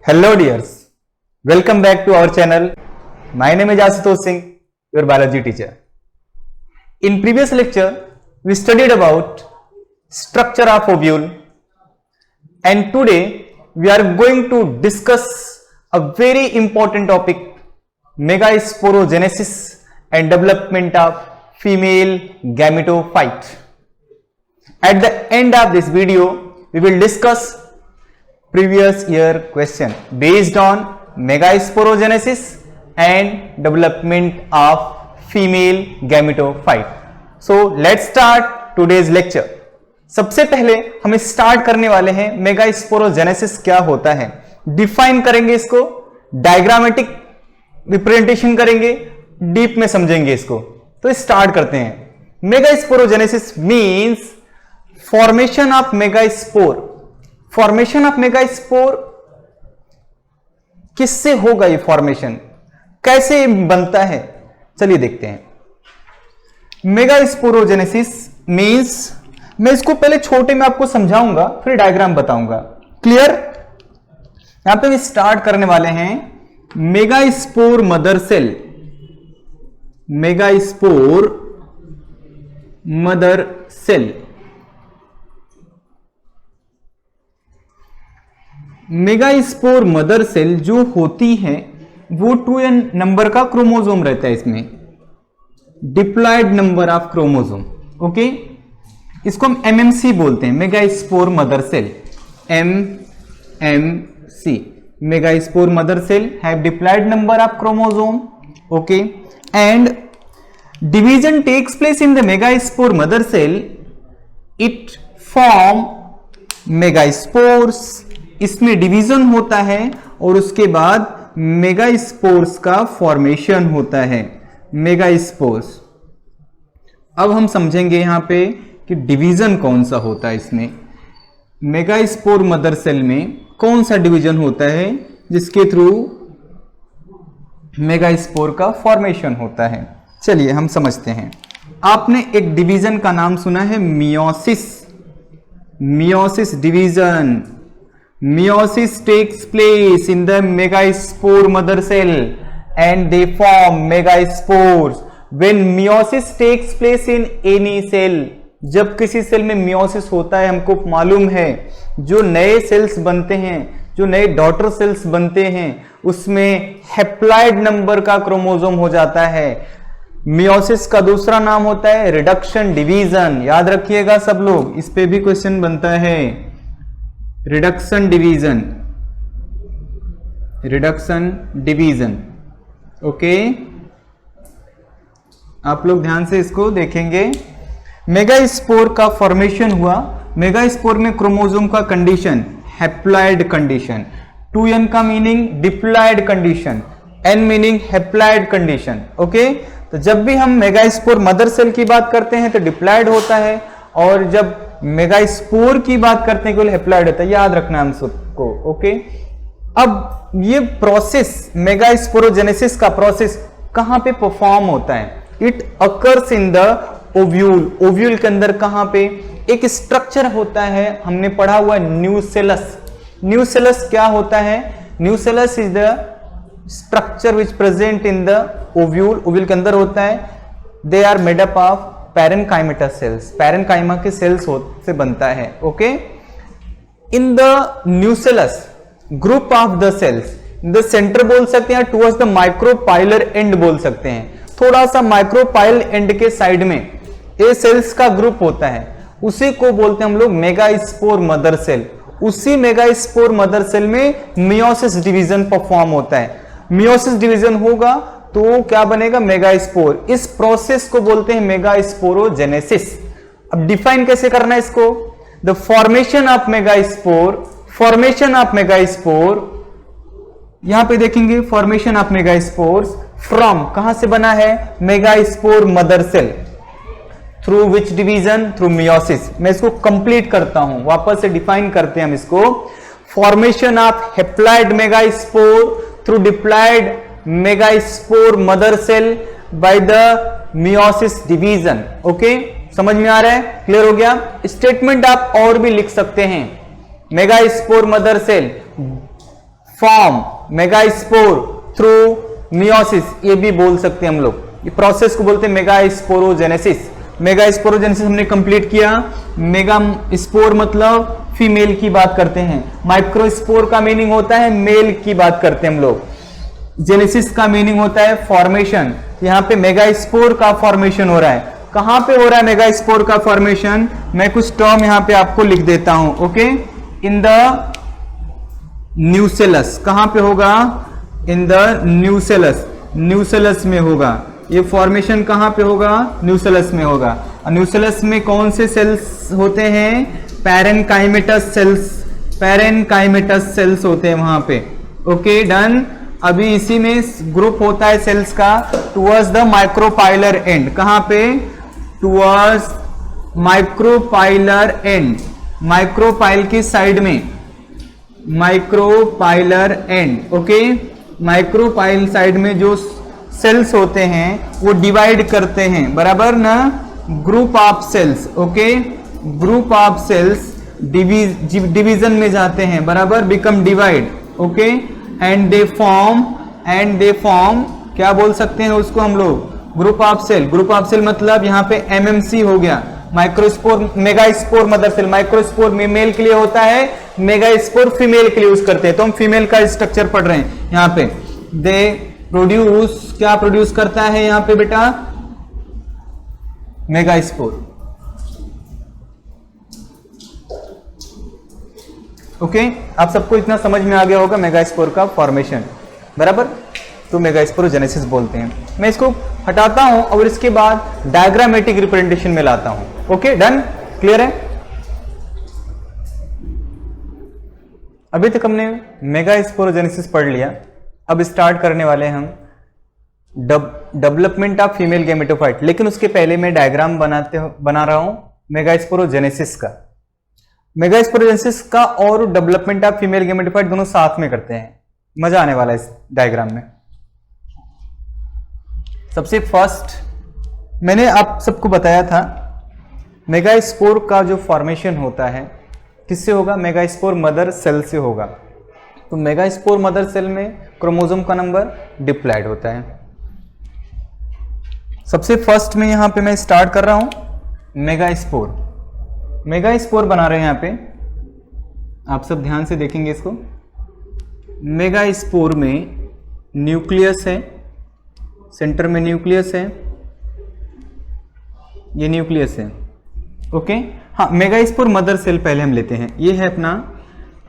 Hello dears, welcome back to our channel. My name is Ashutosh Singh, your biology teacher. In previous lecture, we studied about structure of ovule, and today we are going to discuss a very important topic, megasporogenesis and development of female gametophyte. At the end of this video, we will discuss previous year question based on megasporogenesis and development of female gametophyte. So let's start today's lecture. सबसे पहले हम start करने वाले हैं megasporogenesis क्या होता है, define करेंगे इसको, डायग्रामेटिक रिप्रेजेंटेशन करेंगे, डीप में समझेंगे इसको. तो स्टार्ट करते हैं. Megasporogenesis means formation of megaspore. Formation of megaspore किससे होगा, ये फॉर्मेशन कैसे बनता है, चलिए देखते हैं. मेगास्पोरोजेनेसिस मींस, मैं इसको पहले छोटे में आपको समझाऊंगा, फिर डायग्राम बताऊंगा. क्लियर? यहां पे स्टार्ट करने वाले हैं megaspore mother cell. Megaspore mother cell. Megaspore mother cell जो होती है वो 2n नंबर का क्रोमोसोम रहता है, इसमें diploid number of chromosome. Okay, इसको हम एमएमसी बोलते हैं, megaspore mother cell. MMC, megaspore mother cell have diploid number of chromosome. Okay, and division takes place in the megaspore mother cell. It form megaspores. इसमें division होता है और उसके बाद मेगास्पोर्स का फॉर्मेशन होता है, मेगास्पोर्स. अब हम समझेंगे यहां पे कि डिवीजन कौन सा होता है. इसमें मेगास्पोर मदर सेल में कौन सा डिवीजन होता है जिसके थ्रू मेगास्पोर का फॉर्मेशन होता है. चलिए हम समझते हैं. आपने एक डिवीजन का नाम सुना है, meiosis. Meiosis division. Meiosis takes place in the megaspore mother cell and they form megaspores. When meiosis takes place in any cell, जब किसी सेल में meiosis होता है, हमको मालूम है जो नए सेल्स बनते हैं, जो नए डॉटर सेल्स बनते हैं, उसमें हैप्लॉइड नंबर का क्रोमोसोम हो जाता है. मियोसिस का दूसरा नाम होता है रिडक्शन डिवीजन. याद रखिएगा सब लोग, इस पे भी क्वेश्चन बनता है. Reduction division, reduction division. Okay, आप लोग ध्यान से इसको देखेंगे. मेगास्पोर का फॉर्मेशन हुआ. मेगास्पोर में क्रोमोसोम का कंडीशन हैप्लॉइड कंडीशन. 2n का meaning diploid condition, n meaning haploid condition. Okay, तो जब भी हम मेगास्पोर मदर सेल की बात करते हैं तो डिप्लॉयड होता है, और जब मेगास्पोर की बात करते हैं केवल हैप्लॉइड होता है. याद रखना हम सबको. ओके, अब ये प्रोसेस, मेगास्पोरोजेनेसिस का प्रोसेस कहां पे परफॉर्म होता है? It occurs in the ovule. Ovule के अंदर कहां पे एक स्ट्रक्चर होता है, हमने पढ़ा हुआ न्यूसेलस. न्यूसेलस क्या होता है? Nucellus is the structure which present in the ovule. Ovule के अंदर होता है. They are made up of parenchyma cells. Parenchyma के सेल्स से बनता है. Okay, in the nucellus group of the cells, the center बोल सकते हैं, टुवर्ड्स द माइक्रोपाइलर एंड बोल सकते हैं. थोड़ा सा माइक्रोपाइल एंड के साइड में ए सेल्स का ग्रुप होता है, उसी को बोलते हैं हम लोग मेगास्पोर मदर सेल. उसी मेगास्पोर मदर सेल में मियोसिस डिवीजन परफॉर्म होता है. मियोसिस डिवीजन होगा तो क्या बनेगा? मेगास्पोर. इस प्रोसेस को बोलते हैं मेगास्पोरोजेनेसिस. अब डिफाइन कैसे करना है इसको? The formation of megaspore. Formation of megaspore, यहां पे देखेंगे फॉर्मेशन ऑफ मेगास्पोर्स फ्रॉम, कहां से बना है? Megaspore mother cell. Through which division? Through meiosis. मैं इसको कंप्लीट करता हूं, वापस से डिफाइन करते हैं हम इसको. Formation of haploid megaspore through diploid megaspore mother cell by the meiosis division. Okay, समझ में आ रहा है? क्लियर हो गया? स्टेटमेंट आप और भी लिख सकते हैं. Megaspore mother cell form megaspore through meiosis, ये भी बोल सकते हैं हम लोग। ये प्रोसेस को बोलते हैं मेगास्पोरोजेनेसिस। मेगास्पोरोजेनेसिस हमने कंप्लीट किया। मेगा स्पोर मतलब फीमेल की बात करते हैं, माइक्रोस्पोर का मीनिंग होता है मेल की बात करते हैं हम लोग, जेनेसिस का मीनिंग होता है फॉर्मेशन। यहां पे मेगास्पोर का फॉर्मेशन हो रहा है। कहां पे हो रहा है मेगास्पोर का फॉर्मेशन? मैं कुछ टर्म यहां पे आपको लिख देता हूं। Okay, in the nucellus. कहां पे होगा? इन द न्यूसेलस, न्यूसेलस में होगा। ये फॉर्मेशन कहां पे होगा? न्यूसेलस में होगा। न्यूसेलस में कौन से सेल्स होते हैं? पैरेनकाइमेटस सेल्स, पैरेनकाइमेटस सेल्स होते हैं वहां पे। Okay done. अभी इसी में ग्रुप होता है सेल्स का टुवर्ड्स द माइक्रोपाइलर एंड। कहां पे? टुवर्ड्स माइक्रोपाइलर एंड, माइक्रोपाइल की साइड में, micropylar and. Okay, micropyle side में जो सेल्स होते हैं वो डिवाइड करते हैं, बराबर ना? Group of cells. Okay, group of cells division में जाते हैं, बराबर, become divide. Okay, and they form क्या बोल सकते हैं उसको हम लोग? Group of cell. Group of cell मतलब यहाँ पे एमएमसी हो गया, microspore megaspore mother cell. Microspore male के लिए होता है, मेगास्पोर फीमेल के लिए यूज करते हैं। तो हम फीमेल का स्ट्रक्चर पढ़ रहे हैं यहाँ पे। दे प्रोड्यूस, क्या प्रोड्यूस करता है यहाँ पे बेटा? मेगास्पोर। ओके, आप सबको इतना समझ में आ गया होगा मेगास्पोर का फॉर्मेशन, बराबर? तो मेगास्पोरोजेनेसिस बोलते हैं। मैं इसको हटाता हूं और इसके बाद डायग्रामेटिक रिप्रेजेंटेशन में लाता हूं। ओके डन, क्लियर है? अभी तक हमने मेगास्पोरोजेनेसिस पढ़ लिया। अब स्टार्ट करने वाले हैं हम डेवलपमेंट ऑफ फीमेल गैमेटोफाइट। लेकिन उसके पहले मैं डायग्राम बना रहा हूं मेगास्पोरोजेनेसिस का। मेगास्पोरोजेनेसिस का और डेवलपमेंट ऑफ फीमेल गैमेटोफाइट दोनों साथ में करते हैं, मजा आने वाला है इस डायग्राम में। सबसे फर्स्ट मैंने आप सबको बताया था मेगास्पोर का जो फॉर्मेशन होता है किससे होगा? मेगास्पोर मदर सेल से होगा। तो मेगास्पोर मदर सेल में क्रोमोसोम का नंबर डिप्लॉयड होता है। सबसे फर्स्ट में यहां पे मैं स्टार्ट कर रहा हूं मेगास्पोर। मेगास्पोर बना रहे हैं यहां पे, आप सब ध्यान से देखेंगे इसको। मेगास्पोर में न्यूक्लियस है, सेंटर में न्यूक्लियस है, ये न्यूक्लियस है। ओके, हाँ, मेगास्पोर मदर सेल पहले हम लेते हैं। ये है अपना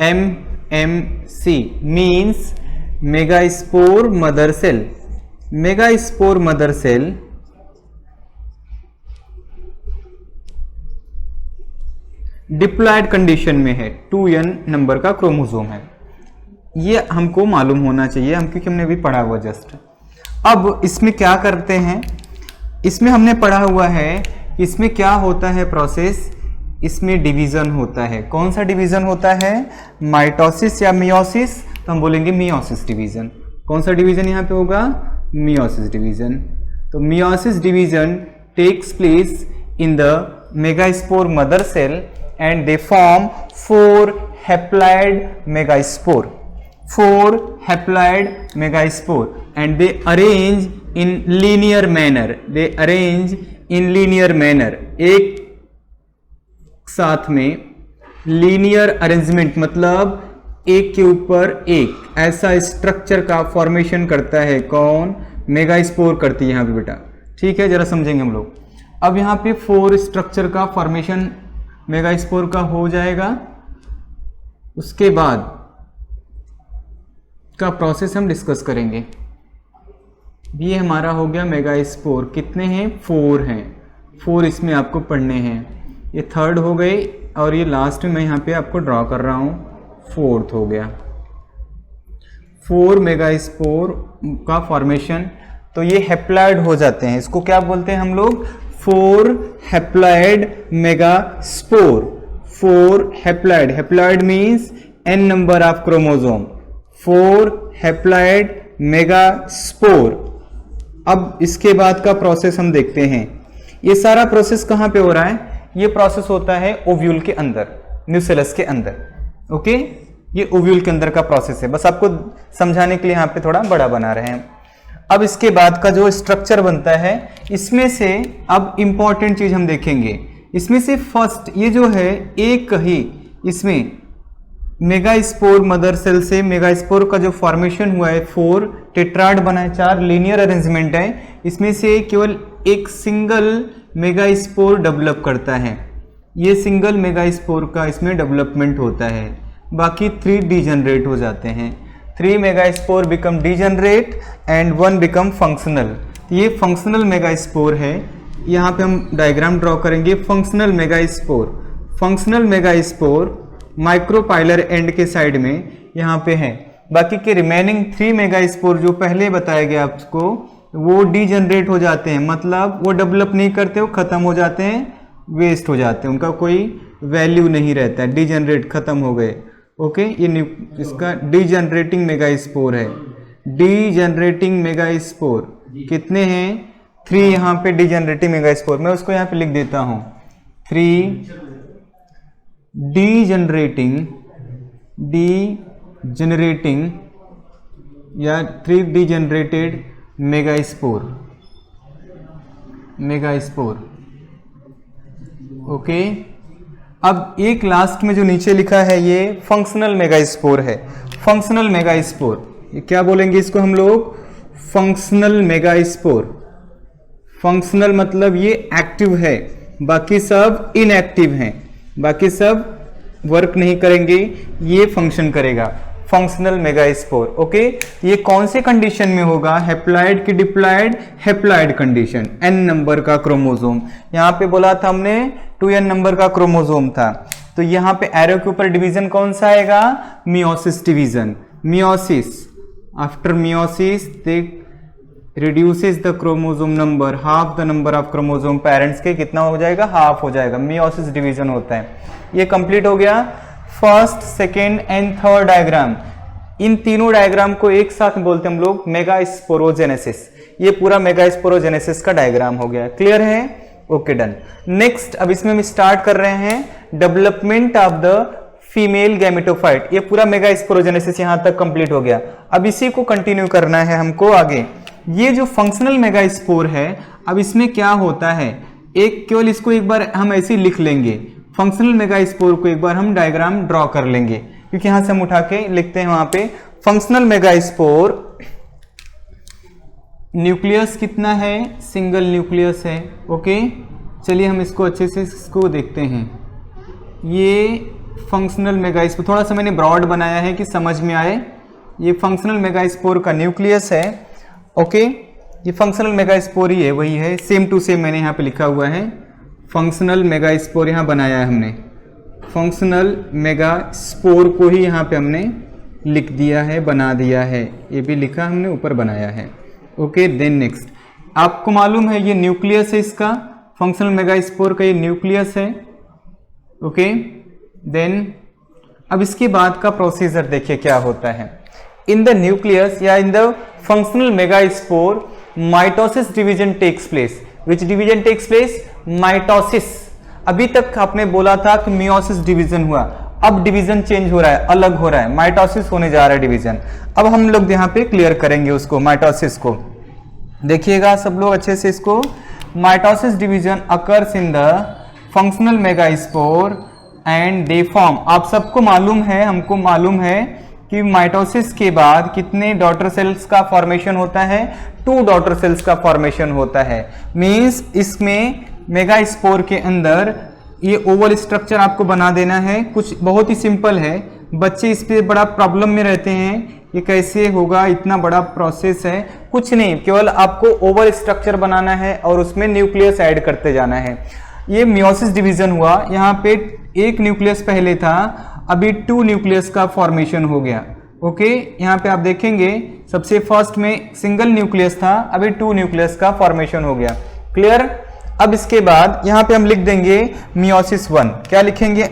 MMC, means megaspore mother cell. Megaspore mother cell diploid condition में है, 2n नंबर का क्रोमोसोम है। ये हमको मालूम होना चाहिए, क्योंकि हमने भी पढ़ा हुआ जस्ट। अब इसमें क्या करते हैं? इसमें हमने पढ़ा हुआ है, इसमें क्या होता है प्रोसेस? इसमें डिवीजन होता है। कौन सा डिवीजन होता है? माइटोसिस या मियोसिस? तो हम बोलेंगे मियोसिस डिवीजन। कौन सा डिवीजन यहाँ पे होगा? Meiosis division. तो meiosis division takes place in the megaspore mother cell and they form 4 haploid megaspore, 4 haploid megaspore, and they arrange in linear manner, they arrange in linear manner, एक साथ में linear arrangement मतलब एक के ऊपर एक ऐसा स्ट्रक्चर का फॉर्मेशन करता है। कौन? मेगास्पोर करती है यहाँ पे बेटा। ठीक है, जरा समझेंगे हम लोग। अब यहाँ पे 4 स्ट्रक्चर का फॉर्मेशन मेगास्पोर का हो जाएगा। उसके बाद का प्रोसेस हम डिस्कस करेंगे। ये हमारा हो गया मेगास्पोर। कितने हैं? 4 हैं। 4 इसमें आपको पढ़ने हैं। ये थर्ड हो गई और ये लास्ट में मैं यहाँ पे आपको ड्रॉ कर रहा हूँ, 4th हो गया। 4 मेगास्पोर का फॉर्मेशन। तो ये हैप्लॉयड हो जाते हैं। इसको क्या बोलते हैं हम लोग? 4 haploid megaspore. 4 haploid, haploid means n number of chromosome. 4 haploid megaspore. अब इसके बाद का प्रोसेस हम देखते हैं। ये सारा प्रोसेस कहां पे हो रहा है? ये प्रोसेस होता है ओव्यूल के अंदर, न्यूसेलस के अंदर। ओके, ये ओव्यूल के अंदर का प्रोसेस है, बस आपको समझाने के लिए यहाँ पे थोड़ा बड़ा बना रहे हैं। अब इसके बाद का जो स्ट्रक्चर बनता है, इसमें से अब इंपॉर्टेंट चीज हम देखेंगे। इसमें से फर्स्ट ये जो है एक ही इसमें मेगास्पोर मदर सेल से मेगास्पोर का जो फॉर्मेशन हुआ है 4 टेट्राड बना है, 4 लीनियर अरेंजमेंट है, इसमें से केवल एक सिंगल मेगास्पोर डेवलप करता है। ये सिंगल मेगास्पोर का इसमें डेवलपमेंट होता है, बाकी 3 डीजनरेट हो जाते हैं। 3 megaspore become degenerate and 1 become functional. ये फंक्शनल मेगास्पोर है। यहाँ पे हम डायग्राम ड्रॉ करेंगे। फंक्शनल मेगास्पोर माइक्रोपाइलर एंड के साइड में यहाँ पे है। बाकी के रिमेनिंग 3 मेगास्पोर जो पहले बताया गया आपको, वो डीजनरेट हो जाते हैं, मतलब वो डेवलप नहीं करते, वो खत्म हो जाते हैं, वेस्ट हो जाते हैं, उनका कोई वैल्यू नहीं रहता है, डीजनरेट खत्म हो गए। ओके, ये इसका डीजनरेटिंग मेगास्पोर है। डीजनरेटिंग मेगास्पोर कितने हैं? 3 यहाँ पे डीजनरेटिंग मेगास्पोर, मैं उसको यहाँ पे लिख देता हूँ 3 डीजनरेटिंग या 3 डीजनरेटेड मेगास्पोर। ओके, अब एक लास्ट में जो नीचे लिखा है ये फंक्शनल मेगास्पोर है। फंक्शनल मेगास्पोर, ये क्या बोलेंगे इसको हम लोग? Functional megaspore. फंक्शनल मतलब ये एक्टिव है, बाकी सब इनएक्टिव हैं, बाकी सब वर्क नहीं करेंगे, ये फंक्शन करेगा। Functional megaspore. ओके, ये कौन से कंडीशन में होगा? हैप्लॉइड की diploid, haploid condition, n number का क्रोमोसोम। यहाँ पे बोला था हमने 2n नंबर का क्रोमोसोम था, तो यहाँ पे एरो के ऊपर डिवीजन कौन सा आएगा? Meiosis division. Meiosis, after meiosis they reduces the chromosome number, half the number of chromosome parents के कितना हो जाएगा? हाफ हो जाएगा। मियोसिस डिवीजन होता है। ये कंप्लीट हो गया first, second and third diagram. इन तीनों डायग्राम को एक साथ बोलते हैं हम लोग मेगास्पोरोजेनेसिस। ये पूरा मेगास्पोरोजेनेसिस का डायग्राम हो गया। क्लियर है? Okay, done. नेक्स्ट, अब इसमें हम स्टार्ट कर रहे हैं development of the female gametophyte. ये पूरा मेगास्पोरोजेनेसिस यहां तक कंप्लीट हो गया। अब इसी को कंटिन्यू करना है हमको आगे। ये जो फंक्शनल मेगास्पोर है, अब इसमें क्या होता है, एक केवल इसको एक बार हम ऐसे लिख लेंगे। फंक्शनल मेगास्पोर को एक बार हम डायग्राम ड्रॉ कर लेंगे, क्योंकि यहां से हम उठा के लिखते हैं वहां पे। फंक्शनल मेगास्पोर, न्यूक्लियस कितना है? सिंगल न्यूक्लियस है। ओके, चलिए हम इसको अच्छे से इसको देखते हैं। ये फंक्शनल मेगास्पोर, थोड़ा सा मैंने ब्रॉड बनाया है कि समझ में आए। ये फंक्शनल मेगास्पोर का न्यूक्लियस है। ओके, ये फंक्शनल मेगास्पोर ही है, वही है, सेम टू सेम मैंने यहाँ पे लिखा हुआ है। फंक्शनल मेगास्पोर यहाँ बनाया है हमने, फंक्शनल मेगास्पोर को ही यहाँ पे हमने लिख दिया है, बना दिया है, ये भी लिखा हमने, ऊपर बनाया है। ओके, देन नेक्स्ट, आपको मालूम है ये न्यूक्लियस है इसका, फंक्शनल मेगास्पोर का ये न्यूक्लियस है। ओके, देन अब इसके बाद का प्रोसीजर देखिए क्या होता है। इन द न्यूक्लियस या in the functional megaspore mitosis division takes place. Which division takes place? Mitosis. अभी तक आपने बोला था कि मियोसिस डिवीजन हुआ, अब डिवीजन चेंज हो रहा है, अलग हो रहा है, माइटोसिस होने जा रहा है डिवीजन। अब हम लोग यहाँ पे क्लियर करेंगे उसको, माइटोसिस को। देखिएगा सब लोग अच्छे से इसको। Mitosis division occurs in the functional megaspore and they form. आप सबको मालूम है, हमको मालूम है कि माइटोसिस के बाद कितने डॉटर सेल्स का फॉर्मेशन होता है? 2 डॉटर सेल्स का फॉर्मेशन होता है। मींस इसमें मेगास्पोर के अंदर ये ओवल स्ट्रक्चर आपको बना देना है। कुछ बहुत ही सिंपल है, बच्चे इस पे बड़ा प्रॉब्लम में रहते हैं, ये कैसे होगा, इतना बड़ा प्रोसेस है। कुछ नहीं, केवल आपको ओवल स्ट्रक्चर बनाना है और उसमें न्यूक्लियस ऐड करते जाना है। ये मियोसिस डिवीजन हुआ, यहाँ पे 1 न्यूक्लियस पहले था, अभी 2 न्यूक्लियस का फॉर्मेशन हो गया। ओके, यहाँ पे आप देखेंगे सबसे फर्स्ट में सिंगल न्यूक्लियस था, अभी 2 न्यूक्लियस का फॉर्मेशन हो गया। क्लियर? अब इसके बाद यहाँ पे हम लिख देंगे मियोसिस 1। क्या लिखेंगे?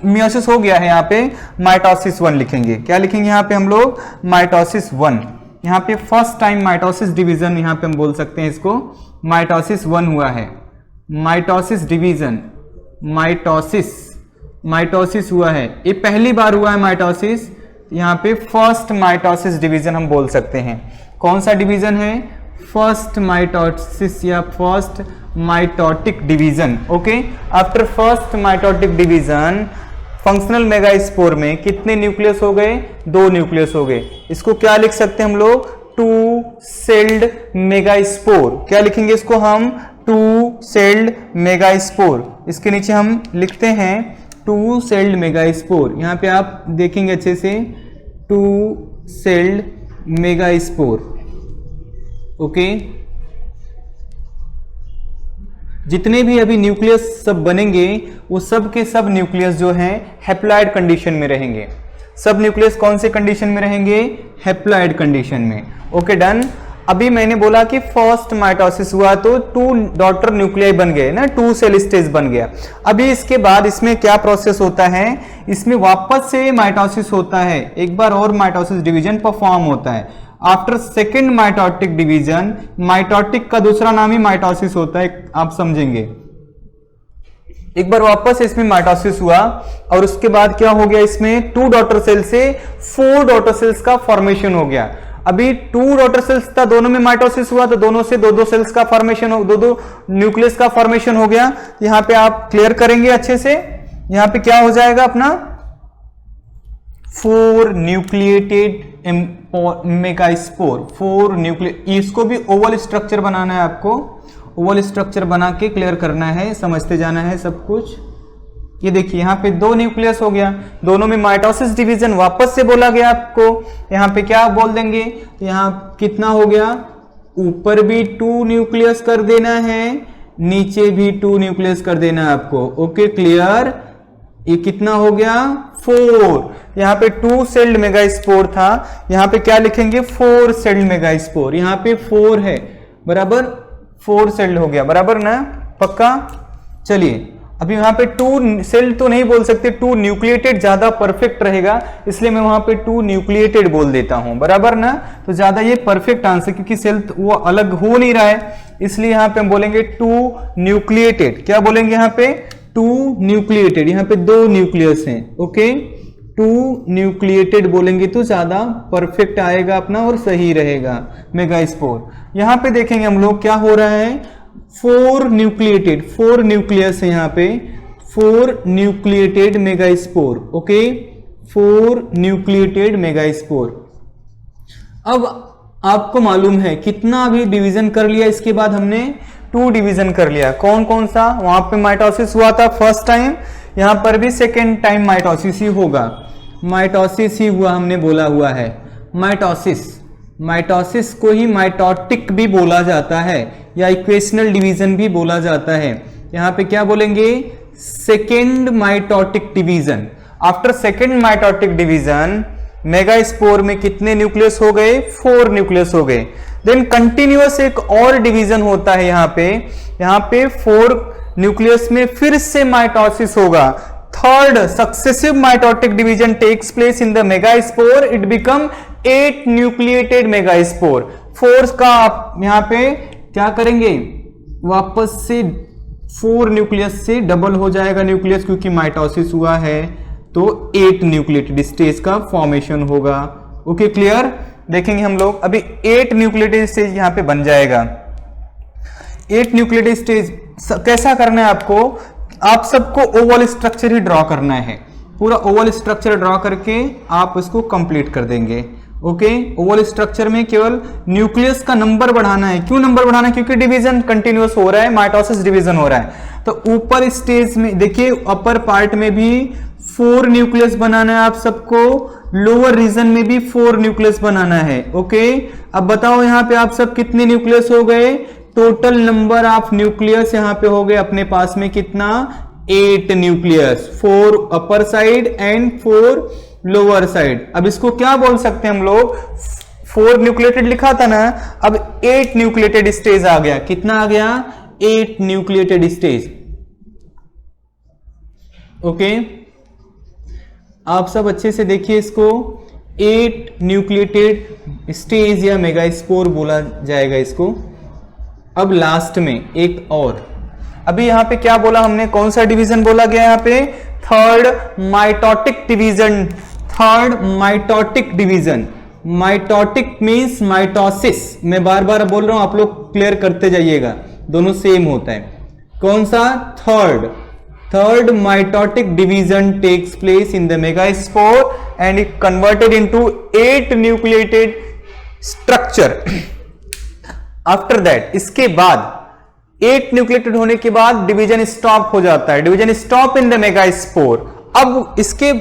मियोसिस हो गया है, यहाँ पे माइटोसिस 1 लिखेंगे। क्या लिखेंगे यहाँ पे हम लोग? माइटोसिस 1। यहाँ पे फर्स्ट टाइम माइटोसिस डिवीजन, यहाँ पे हम बोल सकते हैं इसको, माइटोसिस 1 हुआ है। माइटोसिस डिवीजन, माइटोसिस हुआ है, ये पहली बार हुआ है माइटोसिस। यहाँ पे फर्स्ट माइटोसिस डिवीजन हम बोल सकते हैं। कौन सा डिवीजन है? फर्स्ट माइटोसिस या first mitotic division. Okay, after first mitotic division functional megaspore में कितने न्यूक्लियस हो गए? 2 न्यूक्लियस हो गए। इसको क्या लिख सकते हैं हम लोग? 2 सेल्ड मेगास्पोर। क्या लिखेंगे इसको हम? 2 सेल्ड मेगास्पोर। इसके नीचे हम लिखते हैं 2 सेल्ड मेगास्पोर। यहाँ पे आप देखेंगे अच्छे से 2 सेल्ड मेगास्पोर। ओके, जितने भी अभी न्यूक्लियस सब बनेंगे वो सब के सब न्यूक्लियस जो हैं हैप्लॉइड कंडीशन में रहेंगे। सब न्यूक्लियस कौन से कंडीशन में रहेंगे? हैप्लॉइड कंडीशन में। Okay, done. अभी मैंने बोला कि फर्स्ट माइटोसिस हुआ तो 2 डॉटर न्यूक्लियाई बन गए ना, 2 सेल स्टेज बन गया। अभी इसके बाद इसमें क्या प्रोसेस होता है? इसमें वापस से माइटोसिस होता है, एक बार और माइटोसिस डिवीजन परफॉर्म होता है। After second mitotic division, mitotic का दूसरा नाम ही माइटोसिस होता है, आप समझेंगे। एक बार वापस इसमें माइटोसिस हुआ और उसके बाद क्या हो गया? इसमें 2 डॉटर सेल से 4 डॉटर सेल्स का फॉर्मेशन हो गया। अभी 2 डॉटर सेल्स था, दोनों में माइटोसिस हुआ तो दोनों से 2-2 सेल्स का फॉर्मेशन हो, 2-2 न्यूक्लियस का फॉर्मेशन हो गया। यहां पे आप क्लियर करेंगे अच्छे से। यहां पे क्या हो जाएगा अपना? 4 न्यूक्लिएटेड मेगास्पोर। 4 न्यूक्लियस। इसको भी ओवल स्ट्रक्चर बनाना है आपको, ओवल स्ट्रक्चर बना के क्लियर करना है, समझते जाना है सब कुछ। ये देखिए यहाँ पे 2 न्यूक्लियस हो गया, दोनों में माइटोसिस डिवीजन वापस से बोला गया आपको। यहाँ पे क्या बोल देंगे? यहाँ कितना हो गया? ऊपर भी 2 न्यूक्लियस कर देना है, नीचे भी 2 न्यूक्लियस कर देना है आपको। Okay, clear. ये कितना हो गया? 4। यहाँ पे 2 सेल्ड मेगास्पोर था, यहाँ पे क्या लिखेंगे? 4 सेल्ड मेगास्पोर। यहाँ पे 4 है, बराबर 4 सेल्ड हो गया, बराबर ना? पक्का। चलिए, अभी वहां पे 2 सेल तो नहीं बोल सकते, 2 न्यूक्लिएटेड ज्यादा परफेक्ट रहेगा, इसलिए मैं वहां पे 2 न्यूक्लिएटेड बोल देता हूं, बराबर ना? तो ज्यादा ये परफेक्ट आंसर, क्योंकि सेल वो अलग हो नहीं रहा है, इसलिए यहां पे हम बोलेंगे 2 न्यूक्लिएटेड। क्या बोलेंगे यहाँ पे? 2 न्यूक्लिएटेड। यहाँ पे 2 न्यूक्लियस हैं। ओके, 2 न्यूक्लिएटेड बोलेंगे तो ज्यादा परफेक्ट आएगा अपना और सही रहेगा मेगास्पोर। यहां पे देखेंगे हम लोग क्या हो रहा है? 4 न्यूक्लिएटेड, 4 न्यूक्लियस है यहाँ पे, 4 nucleated megaspore. Okay, 4 nucleated megaspore. अब आपको मालूम है कितना अभी डिवीजन कर लिया, इसके बाद हमने 2 डिवीजन कर लिया। कौन कौन सा? वहां पे माइटोसिस हुआ था फर्स्ट टाइम, यहां पर भी सेकेंड टाइम माइटोसिस ही होगा। माइटोसिस ही हुआ, हमने बोला हुआ है माइटोसिस। माइटोसिस को ही माइटोटिक भी बोला जाता है या इक्वेशनल डिवीजन भी बोला जाता है। यहां पे क्या बोलेंगे? Second mitotic division. After second mitotic division megaspore में कितने न्यूक्लियस हो गए? 4 न्यूक्लियस हो गए। देन कंटिन्यूअस एक और डिवीजन होता है यहाँ पे 4 न्यूक्लियस में फिर से माइटोसिस होगा। Third successive mitotic division takes place in the megaspore, it become 8 nucleated megaspore. 4 का आप यहां पे क्या करेंगे? वापस से 4 न्यूक्लियस से डबल हो जाएगा न्यूक्लियस, क्योंकि माइटोसिस हुआ है तो 8 न्यूक्लिएटेड स्टेज का फॉर्मेशन होगा। Okay, clear. देखेंगे हम लोग अभी 8 न्यूक्लिएटेड स्टेज यहां पे बन जाएगा। 8 न्यूक्लिएटेड स्टेज कैसा करना है आपको? आप सबको ओवल स्ट्रक्चर ही ड्रॉ करना है, पूरा ओवल स्ट्रक्चर ड्रॉ करके आप इसको कंप्लीट कर देंगे। ओके, ओवल स्ट्रक्चर में केवल न्यूक्लियस का नंबर बढ़ाना है। क्यों नंबर बढ़ाना है? क्योंकि डिवीजन कंटिन्यूअस हो रहा है, माइटोसिस डिवीजन हो रहा है। तो ऊपर स्टेज में देखिए, अपर पार्ट में भी 4 न्यूक्लियस बनाना है आप सबको, लोअर रीजन में भी 4 न्यूक्लियस बनाना है। ओके, अब बताओ यहाँ पे आप सब कितने न्यूक्लियस हो गए? टोटल नंबर ऑफ न्यूक्लियस यहाँ पे हो गए अपने पास में कितना? 8 nucleus, 4 upper side and 4 lower side. अब इसको क्या बोल सकते हैं हम लोग? 4 न्यूक्लिएटेड लिखा था ना, अब 8 न्यूक्लिएटेड स्टेज आ गया। कितना आ गया? 8 न्यूक्लिएटेड स्टेज। ओके, आप सब अच्छे से देखिए इसको, 8 न्यूक्लिएटेड स्टेज या मेगास्पोर बोला जाएगा इसको। अब लास्ट में एक और, अभी यहां पे क्या बोला हमने? कौन सा डिवीजन बोला गया यहाँ पे? Third mitotic division. Third mitotic division, mitotic means mitosis, मैं बार बार बोल रहा हूं, आप लोग क्लियर करते जाइएगा, दोनों सेम होता है। कौन सा? Third mitotic division takes place in the megaspore and it converted into 8 nucleated structure. After that, इसके बाद 8 न्यूक्लिएटेड होने के बाद डिवीजन स्टॉप हो जाता है, division stop in the megaspore. अब इसके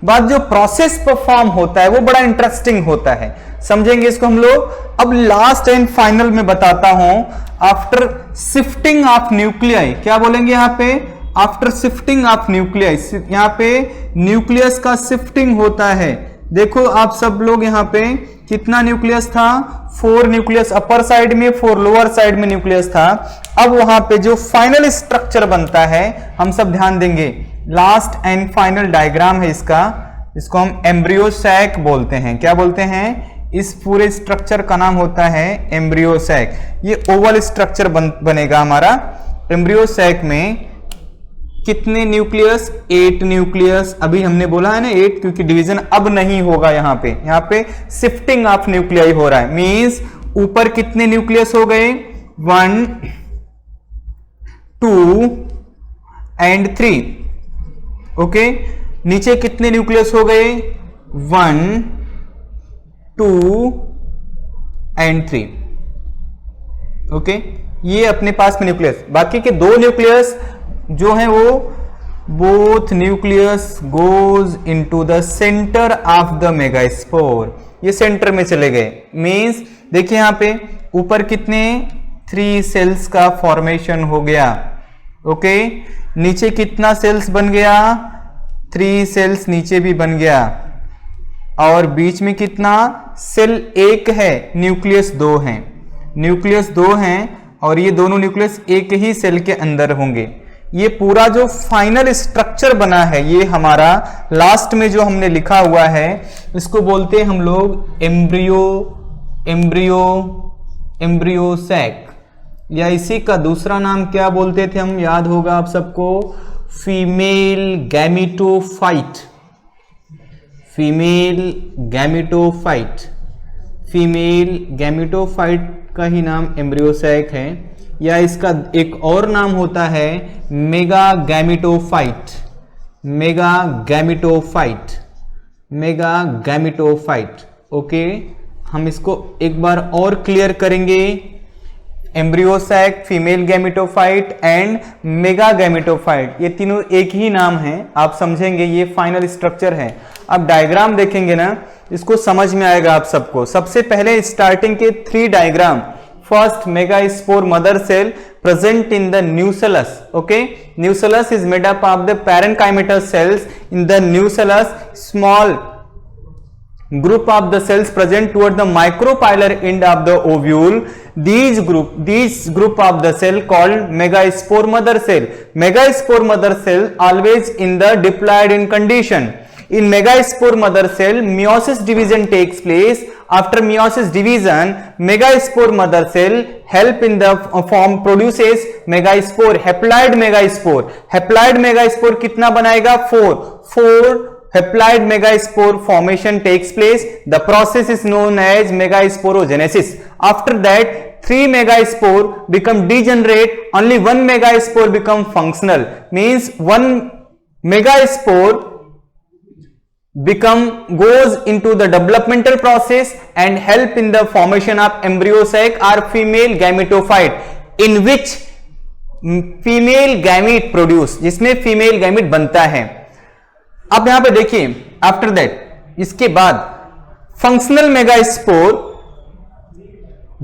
बाद जो प्रोसेस परफॉर्म होता है वो बड़ा इंटरेस्टिंग होता है, समझेंगे इसको हम लोग। अब लास्ट एंड फाइनल में बताता हूं, आफ्टर शिफ्टिंग ऑफ न्यूक्लियाई, क्या बोलेंगे यहां पे? आफ्टर शिफ्टिंग ऑफ न्यूक्लियाई, यहां पे न्यूक्लियस का शिफ्टिंग होता है। देखो आप सब लोग यहां पे कितना न्यूक्लियस था? 4 न्यूक्लियस अपर साइड में, 4 लोअर साइड में न्यूक्लियस था। अब वहां पे जो फाइनल स्ट्रक्चर बनता है, हम सब ध्यान देंगे, लास्ट एंड फाइनल डायग्राम है इसका, इसको हम एम्ब्रियो सैक बोलते हैं। क्या बोलते हैं? इस पूरे स्ट्रक्चर का नाम होता है एम्ब्रियो सैक। ये ओवल स्ट्रक्चर बनेगा हमारा। एम्ब्रियो सैक में कितने न्यूक्लियस? 8 न्यूक्लियस। अभी हमने बोला है ना 8, क्योंकि डिवीजन अब नहीं होगा यहां पे शिफ्टिंग ऑफ न्यूक्लियाई हो रहा है। मींस ऊपर कितने न्यूक्लियस हो गए? 1, 2 एंड 3। ओके, नीचे कितने न्यूक्लियस हो गए? 1, 2 एंड 3। ओके, ये अपने पास में न्यूक्लियस। बाकी के 2 न्यूक्लियस जो है वो both nucleus goes into the centre of the megaspore, ये सेंटर में चले गए। मींस देखिए यहां पे ऊपर कितने? 3 सेल्स का फॉर्मेशन हो गया। ओके, नीचे कितना सेल्स बन गया? 3 सेल्स नीचे भी बन गया। और बीच में कितना? सेल 1 है, न्यूक्लियस 2 हैं। न्यूक्लियस 2 हैं और ये दोनों न्यूक्लियस एक ही सेल के अंदर होंगे। ये पूरा जो फाइनल स्ट्रक्चर बना है, ये हमारा लास्ट में जो हमने लिखा हुआ है, इसको बोलते हैं हम लोग एम्ब्रियो सैक, या इसी का दूसरा नाम क्या बोलते थे हम, याद होगा आप सबको? Female gametophyte. फीमेल गैमिटोफाइट का ही नाम एम्ब्रियो सैक है, या इसका एक और नाम होता है मेगा गैमिटोफाइट। ओके, हम इसको एक बार और क्लियर करेंगे। Embryo sac, female gametophyte and mega gametophyte, ये तीनों एक ही नाम है, आप समझेंगे, ये फाइनल स्ट्रक्चर है। अब डायग्राम देखेंगे ना, इसको समझ में आएगा आप सबको। सबसे पहले स्टार्टिंग के 3 diagram. First, megaspore mother cell present in the nucellus. Okay, nucellus is made up of the parenchymatous cells. In the nucellus, small group of the cells present toward the micropylar end of the ovule. These group of the cell called megaspore mother cell. Megaspore mother cell always in the diploid in condition. In megaspore mother cell, meiosis division takes place. After meiosis division, megaspore mother cell help in the form produces megaspore, haploid megaspore. Haploid megaspore कितना बनाएगा? 4 haploid megaspore formation takes place. The process is known as megasporogenesis. After that, 3 megaspore become degenerate. Only 1 megaspore become functional. Means 1 megaspore goes into the developmental process and help in the formation of embryo sac or female gametophyte, in which female gamete produce, जिसमें female gamete बनता है। अब यहां पे देखिए, after that, इसके बाद functional megaspore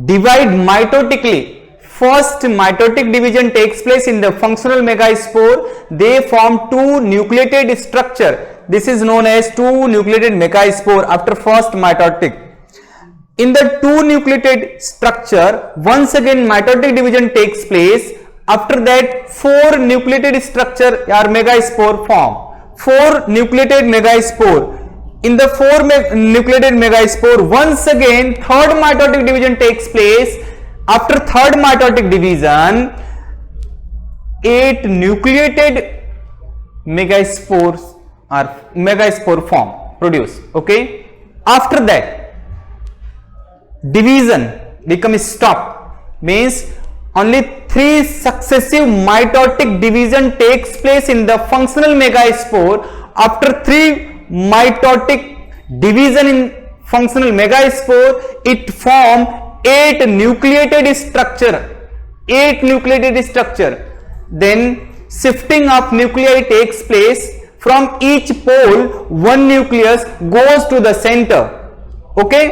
divide mitotically. First mitotic division takes place in the functional megaspore. They form 2 nucleated structure. This is known as 2 nucleated megaspore after first mitotic. In the 2 nucleated structure, once again mitotic division takes place. After that, 4 nucleated structure or megaspore form. 4 nucleated megaspore. In the 4 nucleated megaspore, once again third mitotic division takes place. After third mitotic division, 8 nucleated megaspores or megaspore form produce. Okay, after that division become stop, means only 3 successive mitotic division takes place in the functional megaspore. After 3 mitotic division in functional megaspore, it form 8 nucleated structure. Then shifting of nuclei takes place. From each pole one nucleus goes to the center. Okay,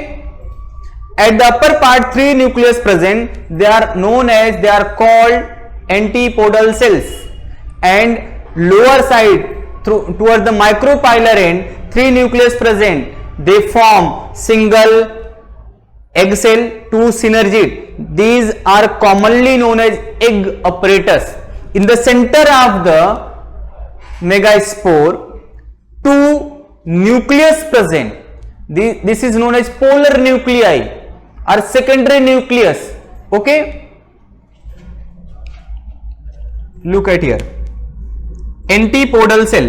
at the upper part 3 nucleus present, they are called antipodal cells, and lower side towards the micropylar end 3 nucleus present, they form single egg cell, 2 synergid. These are commonly known as egg apparatus. In the center of the megaspore 2 nucleus present. This is known as polar nuclei or secondary nucleus. Okay, look at here, antipodal cell.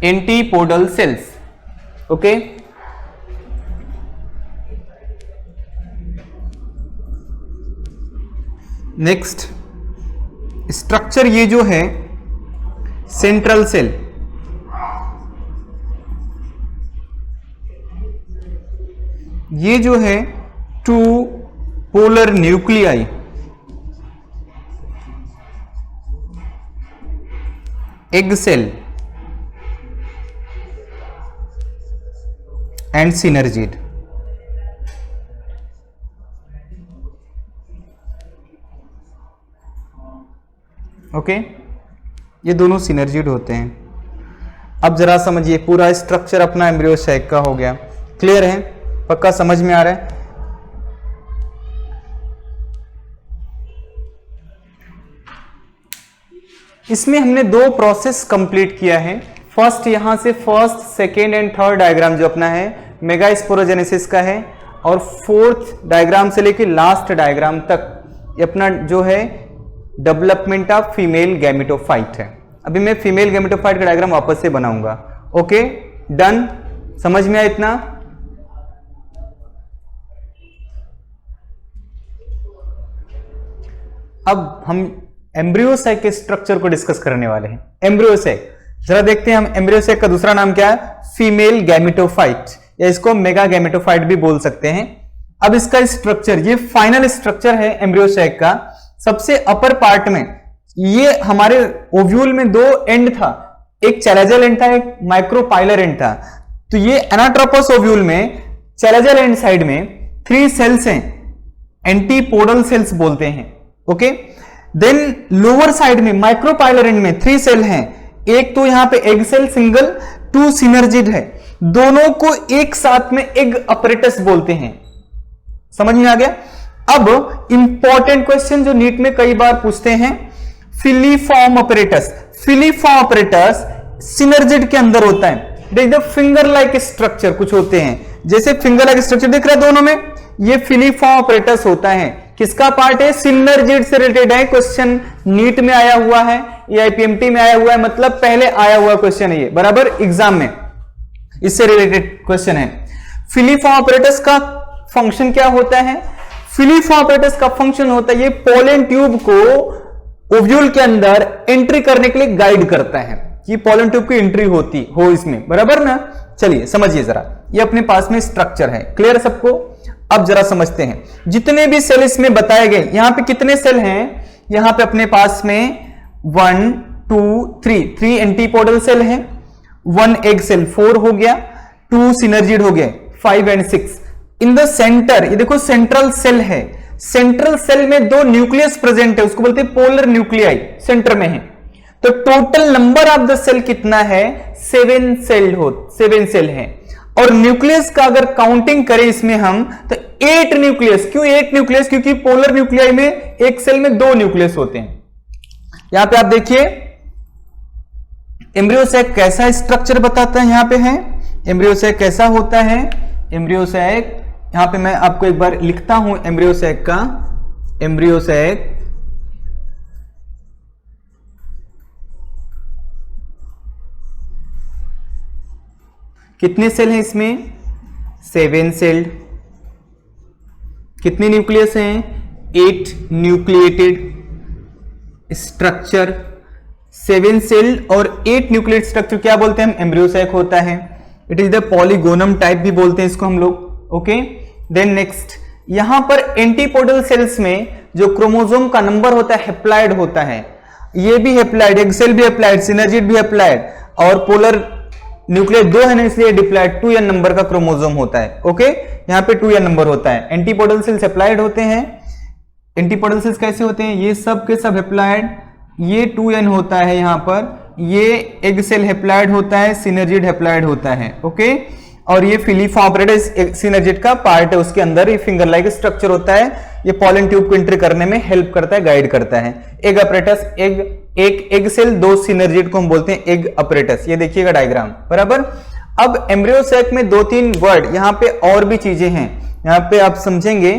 Antipodal cells. Okay, next structure ये जो है central cell, ये जो है 2 polar nuclei, egg cell and synergid. Okay, ये दोनों synergid होते हैं. अब जरा समझिए, पूरा स्ट्रक्चर अपना एम्ब्रियो सैक का हो गया. क्लियर है? पक्का समझ में आ रहा है? इसमें हमने 2 प्रोसेस कंप्लीट किया है. फर्स्ट, यहां से first, second and third diagram जो अपना है मेगास्पोरोजेनेसिस का है, और 4th डायग्राम से लेकर लास्ट डायग्राम तक ये अपना जो है डेवलपमेंट ऑफ फीमेल गैमेटोफाइट है. अभी मैं फीमेल गैमेटोफाइट का डायग्राम वापस से बनाऊंगा. Okay, done? समझ में आया इतना? अब हम एम्ब्रियो सैक के स्ट्रक्चर को डिस्कस करने वाले हैं. एम्ब्रियो सैक, जरा देखते हैं हम. एम्ब्रियो सैक का दूसरा नाम क्या है? फीमेल गैमेटोफाइट, या इसको मेगा गैमेटोफाइट भी बोल सकते हैं. अब इसका स्ट्रक्चर, ये फाइनल स्ट्रक्चर है एम्ब्रियो सैक का. सबसे अपर पार्ट में ये हमारे ओव्यूल में 2 एंड था, एक चैलेजल एंड था, एक माइक्रोपाइलर एंड था. तो ये एनाट्रोपस ओव्यूल में चैलेजल एंड साइड में 3 सेल्स हैं, एंटीपोडल सेल्स बोलते हैं. ओके, देन लोअर साइड में माइक्रोपाइलर एंड में 3 सेल हैं. एक तो यहां पे एग सेल सिंगल, 2 सिनर्जिड है. दोनों को एक साथ में एग अपरेटस बोलते हैं. समझ में आ गया? अब इंपॉर्टेंट क्वेश्चन जो नीट में कई बार पूछते हैं, filiform apparatus. Filiform apparatus synergid के अंदर होता है. देख, फिंगर लाइक स्ट्रक्चर कुछ होते हैं, जैसे फिंगर लाइक स्ट्रक्चर दिख रहा है दोनों में, ये फिलीफॉर्म अपरेटस होता है. किसका पार्ट है? सिनर्जिड से रिलेटेड है. क्वेश्चन नीट में आया हुआ है या आईपीएमटी में आया हुआ है, मतलब पहले आया हुआ क्वेश्चन है ये, बराबर, एग्जाम में इससे रिलेटेड क्वेश्चन है. फिलीफॉर्म अपरेटस का फंक्शन क्या होता है? फिलीफॉर्म अपरेटस का फंक्शन होता है, ये पोलन ट्यूब को ओव्यूल के अंदर एंट्री करने के लिए गाइड करता है, कि पोलन ट्यूब की एंट्री होती हो इसमें, बराबर ना? चलिए समझिए जरा, ये अपने पास में स्ट्रक्चर है. क्लियर सबको? अब जरा समझते हैं. जितने भी सेल इसमें बताए गए, यहां पे कितने सेल हैं? यहां पे अपने पास में 1 2 3 एंटीपोडल सेल हैं, 1 एग सेल 4 हो गया, 2 सिनर्जिड हो गए 5 एंड 6. इन द सेंटर, ये देखो सेंट्रल सेल है. सेंट्रल सेल में 2 न्यूक्लियस प्रेजेंट है, उसको बोलते हैं पोलर न्यूक्लियाई, सेंटर में है. तो total number of the cell कितना है? 7 सेल है. और न्यूक्लियस का अगर काउंटिंग करें इसमें हम, तो 8 न्यूक्लियस. क्यों 8 न्यूक्लियस? क्योंकि पोलर न्यूक्लियाई में एक सेल में 2 न्यूक्लियस होते हैं. यहां पे आप देखिए एम्ब्रियो सैक कैसा स्ट्रक्चर बताता है. यहां पे है एम्ब्रियो सैक कैसा होता है. एम्ब्रियो सैक, यहां पे मैं आपको एक बार लिखता हूं एम्ब्रियो सैक का एम्ब्रियो सैक कितने सेल हैं इसमें? 7 सेल्ड। कितने न्यूक्लियस हैं? 8 न्यूक्लिएटेड स्ट्रक्चर। 7 सेल्ड और 8 न्यूक्लिएटेड स्ट्रक्चर क्या बोलते हैं हम? एम्ब्रियो सैक होता है। It is the polygonum type भी बोलते हैं इसको हम लोग। ओके, देन नेक्स्ट, यहां पर एंटीपोडल सेल्स में जो क्रोमोसोम का नंबर होता है हेप्लाइड होता है। ये भी हेप्लाइड, एग सेल भी हेप्लाइड, सिनर्जिड भी हेप्लाइड, और पोलर न्यूक्लियर 2 है ना, इसलिए डिप्लॉइड 2n नंबर का क्रोमोसोम होता है। ओके, यहाँ पे 2n नंबर होता है। एंटीपोडल सेल्स हेप्लाइड होते हैं। एंटीपोडल सेल्स कैसे होते हैं? ये सब के सब हेप्लाइड, ये 2n होता है यहाँ पर, ये एग सेल हेप्लाइड होता है, सिनर्जिड हेप्लाइड होता है। ओके, और ये फिलीफा ऑपरेटस सिनर्जिड का पार्ट है, उसके अंदर ये फिंगर लाइक स्ट्रक्चर होता है। ये पॉलन ट्यूब को एंटर करने में हेल्प करता है, गाइड करता है। एग अपरेटस, एक एग सेल, 2 सिनर्जिड को हम बोलते हैं एग अपरेटस। ये देखिएगा डायग्राम, बराबर। अब एम्ब्रियो सैक में 2-3 वर्ड, यहाँ पे और भी चीजें हैं, यहाँ पे आप समझेंगे।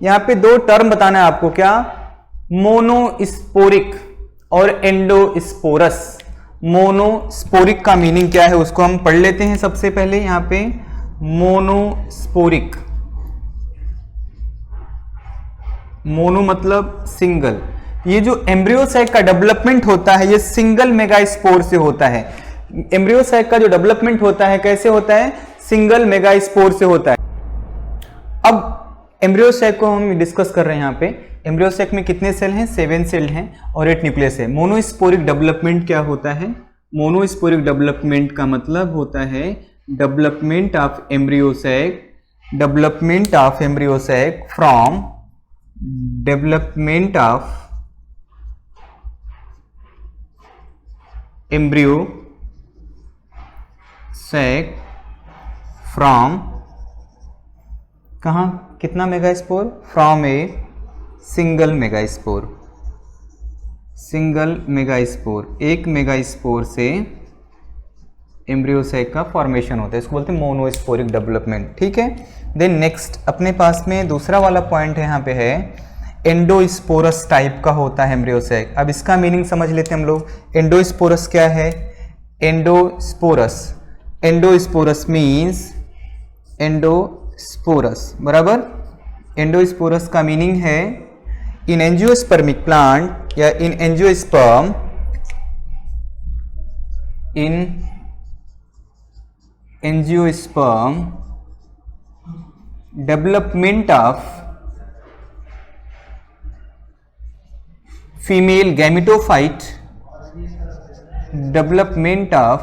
यहाँ पे 2 टर्म बताना है आपको, क्या? मोनोस्पोरिक और एंडोस्पोरस। मोनोस्पोरिक का मीनिंग क्या है उसको हम पढ़ लेते हैं सबसे पहले। यहाँ पे मोनोस्पोरिक, मोनो मतलब सिंगल। ये जो एम्ब्रियो सैक का डेवलपमेंट होता है ये सिंगल मेगास्पोर से होता है। एम्ब्रियो सैक का जो डेवलपमेंट होता है कैसे होता है? सिंगल मेगास्पोर से होता है। अब एम्ब्रियो सैक को हम डिस्कस कर रहे हैं। यहाँ पे एम्ब्रियो सैक में कितने सेल हैं? 7 सेल हैं और 8 न्यूक्लियस है। मोनोस्पोरिक डेवलपमेंट क्या होता है? मोनोस्पोरिक डेवलपमेंट का मतलब होता है development of embryo sac, development of embryo sac from development of embryo sac from, कहां, कितना megaspore? From a single megaspore. Single megaspore, एक मेगास्पोर से एम्ब्रियो सैक का फॉर्मेशन होता है, इसको बोलते हैं मोनोस्पोरिक डेवलपमेंट। ठीक है, देन नेक्स्ट अपने पास में दूसरा वाला पॉइंट है, यहाँ पे है एंडोस्पोरस टाइप का होता है एम्ब्रियो सैक। अब इसका मीनिंग समझ लेते हैं हम लोग। एंडोस्पोरस क्या है? एंडोस्पोरस, एंडोस्पोरस मीन्स एंडोस्पोरस, बराबर। एंडोस्पोरस का मीनिंग है इन एंजियोस्पर्मिक प्लांट या in angiosperm, in angiosperm development of female gametophyte, development of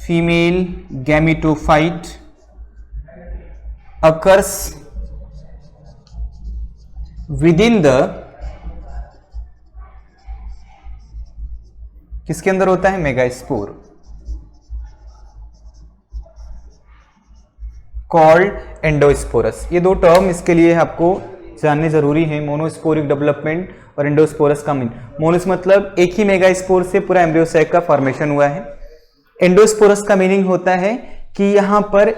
female gametophyte occurs within the, किसके अंदर होता है? Megaspore, called endosporous. ये 2 टर्म इसके लिए आपको जानने जरूरी है, मोनोस्पोरिक डेवलपमेंट और एंडोस्पोरस का मीन। मोनोस मतलब एक ही मेगास्पोर से पूरा एम्ब्रियो सैक का फॉर्मेशन हुआ है। एंडोस्पोरस का मीनिंग होता है कि यहां पर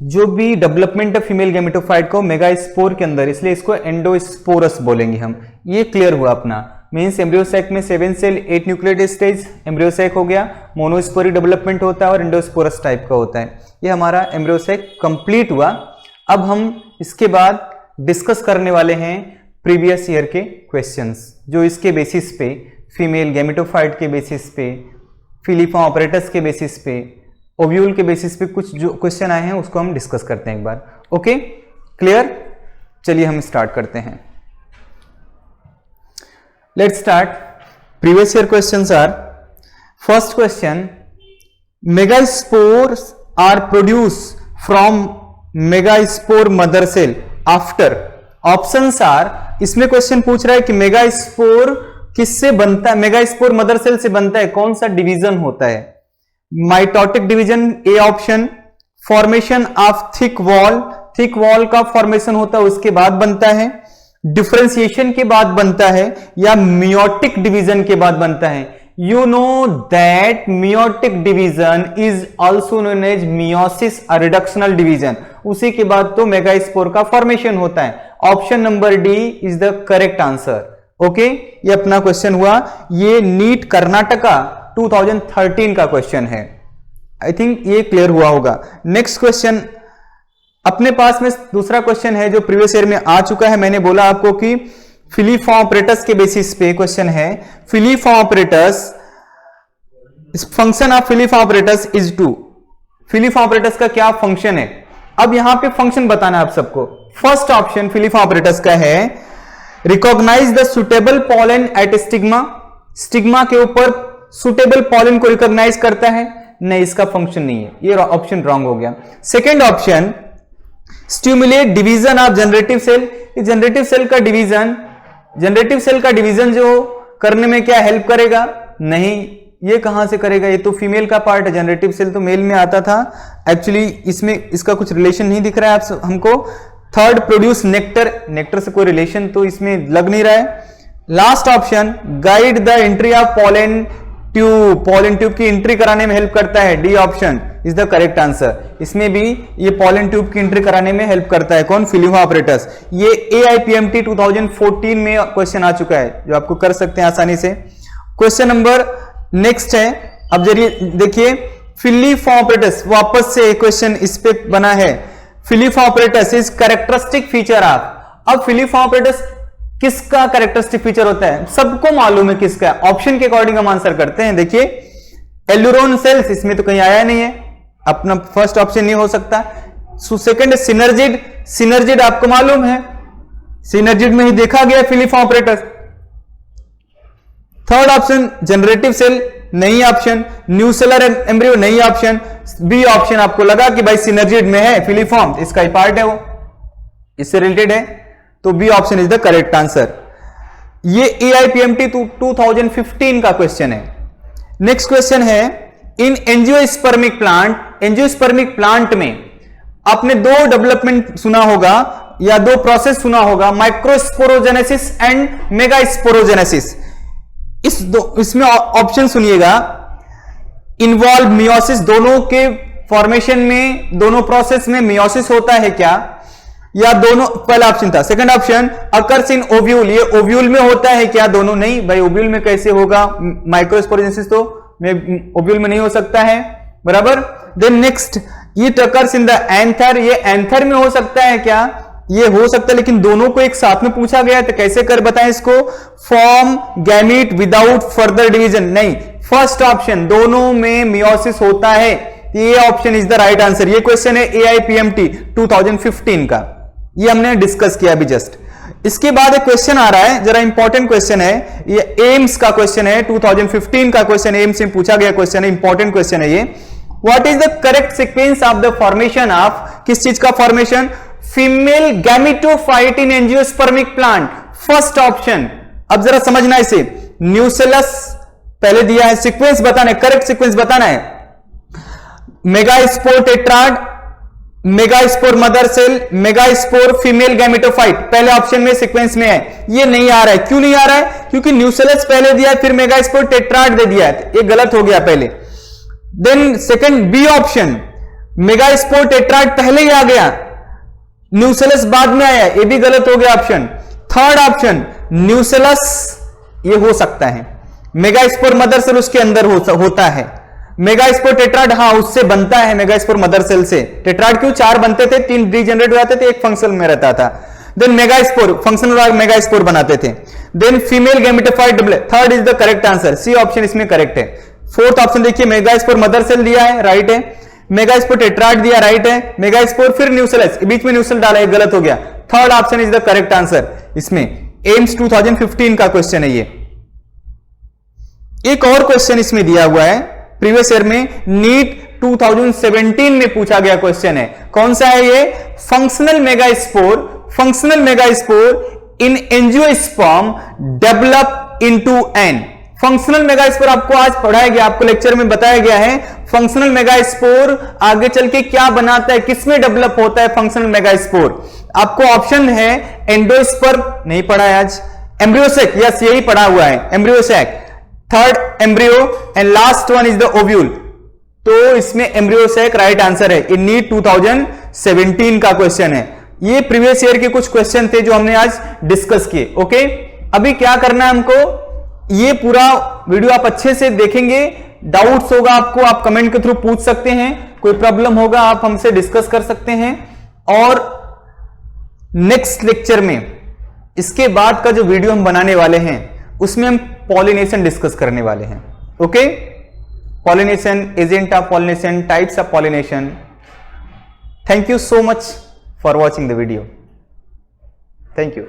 जो भी डेवलपमेंट ऑफ फीमेल गैमेटोफाइट को मेगास्पोर के अंदर, इसलिए इसको एंडोस्पोरस बोलेंगे हम। ये क्लियर हुआ अपना। मीन्स एम्ब्रियो सैक में 7 cell 8 nucleotide stage embryo sac हो गया, मोनोस्पोरिक डेवलपमेंट होता है और एंडोस्पोरस टाइप का होता है। ये हमारा एम्ब्रियो सैक कंप्लीट हुआ। अब हम इसके बाद डिस्कस करने वाले हैं प्रीवियस ईयर के क्वेश्चंस, जो इसके बेसिस पे, फीमेल गैमेटोफाइट के बेसिस पे, फिलीफा ऑपरेटस के बेसिस पे, ओव्यूल के बेसिस पे कुछ जो क्वेश्चन आए हैं उसको हम डिस्कस करते हैं एक बार। Okay, clear? चलिए हम स्टार्ट करते हैं। Let's start. Previous year questions are, first question, megaspores are produce from megaspore mother cell after, options are, इसमें क्वेश्चन पूछ रहा है कि मेगास्पोर किससे बनता है? मेगास्पोर मदर सेल से बनता है, कौन सा डिवीजन होता है? Mitotic division A option, formation of thick wall, thick wall का फॉर्मेशन होता है उसके बाद बनता है, डिफरेंशिएशन के बाद बनता है, या मियोटिक डिवीजन के बाद बनता है। You know that meiotic division is also known as meiosis or reductional division, उसी के बाद तो मेगास्पोर का फॉर्मेशन होता है। Option number D is the correct answer. Okay, ये अपना क्वेश्चन हुआ। ये नीट कर्नाटका 2013 का क्वेश्चन है। आई थिंक ये क्लियर हुआ होगा। नेक्स्ट क्वेश्चन अपने पास में दूसरा क्वेश्चन है जो प्रीवियस ईयर में आ चुका है। मैंने बोला आपको कि फिलिप-फॉर्म ऑपरेटर्स के बेसिस पे क्वेश्चन है। फिलिप-फॉर्म ऑपरेटर्स, फंक्शन ऑफ फिलिप-फॉर्म ऑपरेटर्स इज टू। फिलिप-फॉर्म ऑपरेटर्स का क्या फंक्शन है? अब यहां पे फंक्शन बताना है आप सबको। फर्स्ट ऑप्शन फिलिप-फॉर्म ऑपरेटर्स का है recognise the suitable pollen at stigma. Stigma के ऊपर सुटेबल पॉलन को रिकॉग्नाइज करता है। नहीं, इसका फंक्शन नहीं है, ये ऑप्शन रॉन्ग हो गया। Second option stimulate division of generative cell. Generative cell का डिवीजन जो करने में क्या हेल्प करेगा? नहीं, ये कहां से करेगा? ये तो फीमेल का पार्ट है, जनरेटिव सेल तो मेल में आता था। एक्चुअली इसमें इसका कुछ रिलेशन नहीं दिख रहा है आप हमको। थर्ड प्रोड्यूस नेक्टर, नेक्टर से कोई रिलेशन तो इसमें लग नहीं रहा है। Last option guide the entry of pollen tube, pollen tube की एंट्री कराने में हेल्प करता है। D option is the correct answer. इसमें भी ये पॉलन ट्यूब की एंट्री कराने में हेल्प करता है। कौन? Philip-form operators. ये AIPMT 2014 में क्वेश्चन आ चुका है जो आपको कर सकते हैं आसानी से। क्वेश्चन नंबर नेक्स्ट है। अब जरिए देखिए फिलिप-फॉर्म ऑपरेटर्स, वापस से क्वेश्चन इस पे बना है। फिलिप-फॉर्म operators is characteristic feature of. अब फिलिप-फॉर्म ऑपरेटर्स किसका कैरेक्टरिस्टिक फीचर होता है? सबको मालूम है किसका। ऑप्शन के अकॉर्डिंग हम आंसर करते हैं। देखिए एल्यूरोन सेल्स, इसमें तो कहीं आया नहीं है, अपना फर्स्ट ऑप्शन नहीं हो सकता। सेकंड सिनर्जिड, सिनर्जिड आपको मालूम है, सिनर्जिड में ही देखा गया filiform apparatus. Third option generative cell, नहीं ऑप्शन। न्यूसेलर एम्ब्रियो, नहीं ऑप्शन। बी ऑप्शन आपको लगा कि भाई सिनर्जिड में है फिलिप-फॉर्म, इसका ही पार्ट है, वो इससे रिलेटेड है, तो B option is the correct answer. ये AIPMT 2015 का क्वेश्चन है। नेक्स्ट क्वेश्चन है in angiospermic plant, angiospermic plant में आपने दो डेवलपमेंट सुना होगा या दो प्रोसेस सुना होगा, माइक्रोस्पोरोजेनेसिस एंड मेगास्पोरोजेनेसिस। इसमें ऑप्शन सुनिएगा, इन्वॉल्व मियोसिस, दोनों के फॉर्मेशन में, दोनों प्रोसेस में मियोसिस होता है क्या? या दोनों, पहला ऑप्शन था। Second option occurs in ovule, ये ओव्यूल में होता है क्या? दोनों नहीं भाई, ओव्यूल में कैसे होगा? माइक्रोस्पोरोजेनेसिस तो ओव्यूल में नहीं हो सकता है, बराबर। Then next it occurs in the anther, ये एंथर में हो सकता है क्या? ये हो सकता है, लेकिन दोनों को एक साथ में पूछा गया है तो कैसे कर बताएं इसको? Form gamete without further division, नहीं। फर्स्ट ऑप्शन दोनों में मियोसिस होता है, ये option is the right answer. ये क्वेश्चन है AIPMT 2015 का, ये हमने डिस्कस किया अभी जस्ट। इसके बाद एक क्वेश्चन आ रहा है, जरा इंपॉर्टेंट क्वेश्चन है, ये एम्स का क्वेश्चन है, 2015 का क्वेश्चन, एम्स में पूछा गया क्वेश्चन है, इंपॉर्टेंट क्वेश्चन है ये। What is the correct sequence of the formation of, किस चीज का फॉर्मेशन? फीमेल गैमेटोफाइट इन एंजियोस्पर्मिक प्लांट। फर्स्ट ऑप्शन, अब जरा समझना इसे, न्यूसेलस पहले दिया है, सीक्वेंस बताना है, करेक्ट सीक्वेंस बताना है। Megaspore tetrad, megaspore mother cell, megaspore female gametophyte, पहले ऑप्शन में सीक्वेंस में है। ये नहीं आ रहा है, क्यों नहीं आ रहा है? क्योंकि न्यूसेलस पहले दिया है, फिर मेगास्पोर टेट्राड दे दिया है, ये गलत हो गया पहले। Then second B option, megaspore tetrad पहले ही आ गया, न्यूसेलस बाद में आया, ये भी गलत हो गया ऑप्शन। थर्ड ऑप्शन न्यूसेलस, ये हो सकता है, मेगास्पोर मदर सेल उसके अंदर होता है। मेगास्पोर टेट्राड, हाँ उससे बनता है, मेगास्पोर मदर सेल से। टेट्राड क्यों? 4 बनते थे, 3 रीजनरेट हो जाते थे, एक फंक्शनल में रहता था। देन मेगास्पोर, फंक्शनल मेगास्पोर बनाते थे। Then female gametophyte doublet, third is the correct answer, C option इसमें करेक्ट है। फोर्थ ऑप्शन देखिए, मेगास्पोर मदर सेल दिया है, राइट है। मेगास्पोर टेट्राड दिया, राइट है। मेगास्पोर फिर न्यूसेलस, बीच में न्यूसेल डाला है, गलत हो गया। Third option is the correct answer इसमें। एम्स 2015 का क्वेश्चन है ये। एक और क्वेश्चन इसमें दिया हुआ है, प्रीवियस ईयर में नीट 2017 में पूछा गया क्वेश्चन है। कौन सा है ये? Functional megaspore, functional megaspore in angiosperm develop into an. Functional megaspore आपको आज पढ़ाया गया, आपको लेक्चर में बताया गया है फंक्शनल मेगास्पोर आगे चल के क्या बनाता है, किसमें डेवलप होता है फंक्शनल मेगास्पोर। आपको ऑप्शन है एंडोस्पर्म, नहीं पढ़ा है आज, एम्ब्रियोसेक, यस यही पढ़ा हुआ है, embryo sac. Third embryo and last one is the ovule, तो इसमें एम्ब्रियोसेक राइट आंसर है इन नीट 2017 17 का क्वेश्चन है। ये प्रीवियस ईयर के कुछ क्वेश्चन थे जो हमने आज डिस्कस किए। ओके, अभी क्या करना है हमको, ये पूरा वीडियो आप अच्छे से देखेंगे, डाउट्स होगा आपको आप कमेंट के थ्रू पूछ सकते हैं, कोई प्रॉब्लम होगा आप हमसे डिस्कस कर सकते हैं। और नेक्स्ट लेक्चर में इसके बाद का जो वीडियो हम बनाने वाले हैं उसमें हम पॉलिनेशन डिस्कस करने वाले हैं। Okay, pollination, agent of pollination, types of pollination. Thank you so much for watching the video. Thank you.